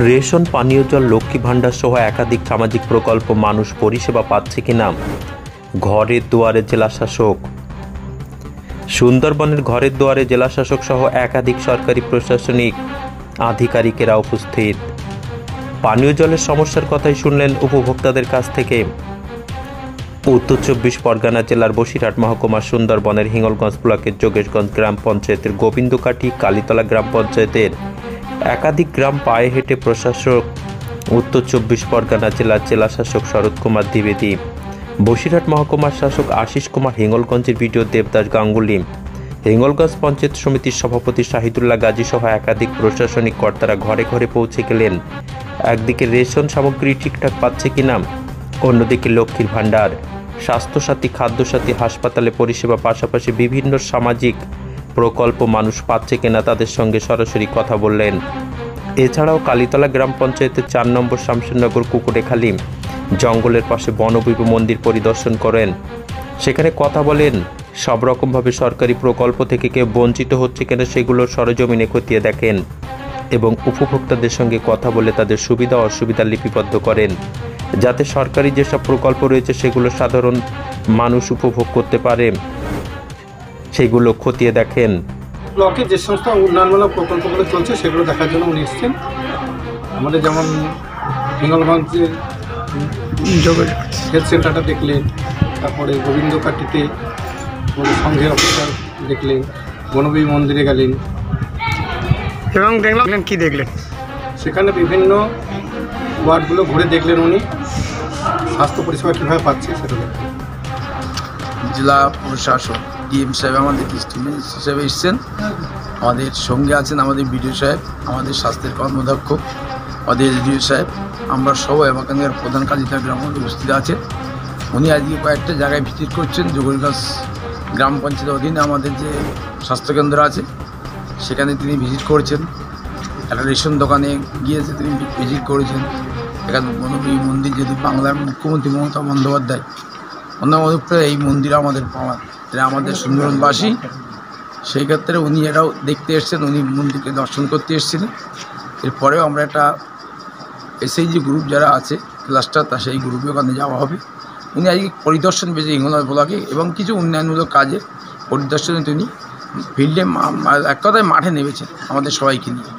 Ration, পানীয় জল, লক্ষ্মী ভাণ্ডার সহ একাধিক সামাজিক প্রকল্প মানুষ পরিষেবা পাচ্ছে কিনা ঘরের দুয়ারে জেলাশাসক। সুন্দরবনের ঘরের দুয়ারে জেলাশাসক সহ একাধিক সরকারি প্রশাসনিক আধিকারিকেরা উপস্থিত। পানীয় জলের সমস্যার কথাই শুনলেন উপভোক্তাদের কাছ থেকে। উত্তর 24 পরগনা জেলার বসিরহাট মহকুমার সুন্দরবনের হিঙ্গলগঞ্জ ব্লকের যোগেশগঞ্জ গ্রাম পঞ্চায়েতের গোবিন্দকাঠি, কালীতলা গ্রাম পঞ্চায়েতের একাধিক গ্রাম পায়ে হেঁটে প্রশাসক, উত্তর 24 পরগনা জেলার জেলাশাসক শরৎ কুমার দ্বিবেদী, বসিরহাট মহকুমার শাসক আশিস কুমার, হিঙ্গলগঞ্জের বিডিও দেবদাস গাঙ্গুলি, হিঙ্গলগঞ্জ পঞ্চায়েত সমিতির সভাপতি শাহিদুল্লাহ গাজী সহ একাধিক প্রশাসনিক কর্তারা ঘরে ঘরে পৌঁছে গেলেন। একদিকে রেশন সামগ্রী ঠিকঠাক পাচ্ছে কিনা, অন্যদিকে লক্ষ্মীর ভাণ্ডার, স্বাস্থ্যসাথী, খাদ্যসাথী, হাসপাতালে পরিষেবা, পাশাপাশি বিভিন্ন সামাজিক প্রকল্প মানুষ পাচ্ছে কিনা তাদের সঙ্গে সরাসরি কথা বললেন। এছাড়াও কালীতলা গ্রাম পঞ্চায়েতের 4 নম্বর শামসুরনগর কুকুরেখালী জঙ্গলের পাশে বনবিবি মন্দির পরিদর্শন করেন। সেখানে কথা বলেন, সব রকমভাবে সরকারি প্রকল্প থেকে কেউ বঞ্চিত হচ্ছে কিনা সেগুলো সরেজমিনে খতিয়ে দেখেন এবং উপভোক্তাদের সঙ্গে কথা বলে তাদের সুবিধা অসুবিধা লিপিবদ্ধ করেন, যাতে সরকারি যেসব প্রকল্প রয়েছে সেগুলো সাধারণ মানুষ উপভোগ করতে পারে সেগুলো খতিয়ে দেখেন। ব্লকে যে সমস্ত উন্নয়নমূলক প্রকল্পগুলো চলছে সেগুলো দেখার জন্য উনি এসেছেন। আমাদের যেমন হিঙ্গলগঞ্জের হেলথ সেন্টারটা দেখলেন, তারপরে গোবিন্দকাঠিতে সংঘের অফিসার দেখলেন, বনবিবি মন্দিরে গেলেন এবং দেখলেন কি দেখলেন, সেখানে বিভিন্ন ওয়ার্ডগুলো ঘুরে দেখলেন। উনি স্বাস্থ্য পরিষেবা কীভাবে পাচ্ছে সেটা দেখলেন। জেলা প্রশাসক ডিএম সাহেব আমাদের ইনস্ট্রুমেন্ট হিসেবে এসছেন। আমাদের সঙ্গে আছেন আমাদের বিডিও সাহেব, আমাদের স্বাস্থ্যের কর্মদক্ষ, আমাদের এসডিও সাহেব, আমরা সবাই এখানকার প্রধান কালীতলা গ্রামে উপস্থিত আছেন। উনি আজকে কয়েকটা জায়গায় ভিজিট করছেন। যোগেশগঞ্জ গ্রাম পঞ্চায়েতের অধীনে আমাদের যে স্বাস্থ্যকেন্দ্র আছে সেখানে তিনি ভিজিট করেছেন। একটা রেশন দোকানে গিয়েছে তিনি ভিজিট করেছেন। এখানে বনবিবি মন্দির, যদি বাংলার মুখ্যমন্ত্রী মমতা বন্দ্যোপাধ্যায় অন্যপ্রায় এই মন্দির আমাদের পাওয়া, এটা আমাদের সুন্দরবনবাসী, সেই ক্ষেত্রে উনি এটাও দেখতে এসছেন, উনি মন্দিরকে দর্শন করতে এসেছিলেন। এরপরেও আমরা একটা এসএইচজি গ্রুপ যারা আছে ক্লাস্টার, তা সেই গ্রুপে ওখানে যাওয়া হবে। উনি আজকে পরিদর্শন পেয়েছে হিঙ্গলগঞ্জ ব্লকে এবং কিছু উন্নয়নমূলক কাজে পরিদর্শনে তিনি ফিল্ডে এক কথায় মাঠে নেমেছেন আমাদের সবাইকে নিয়ে।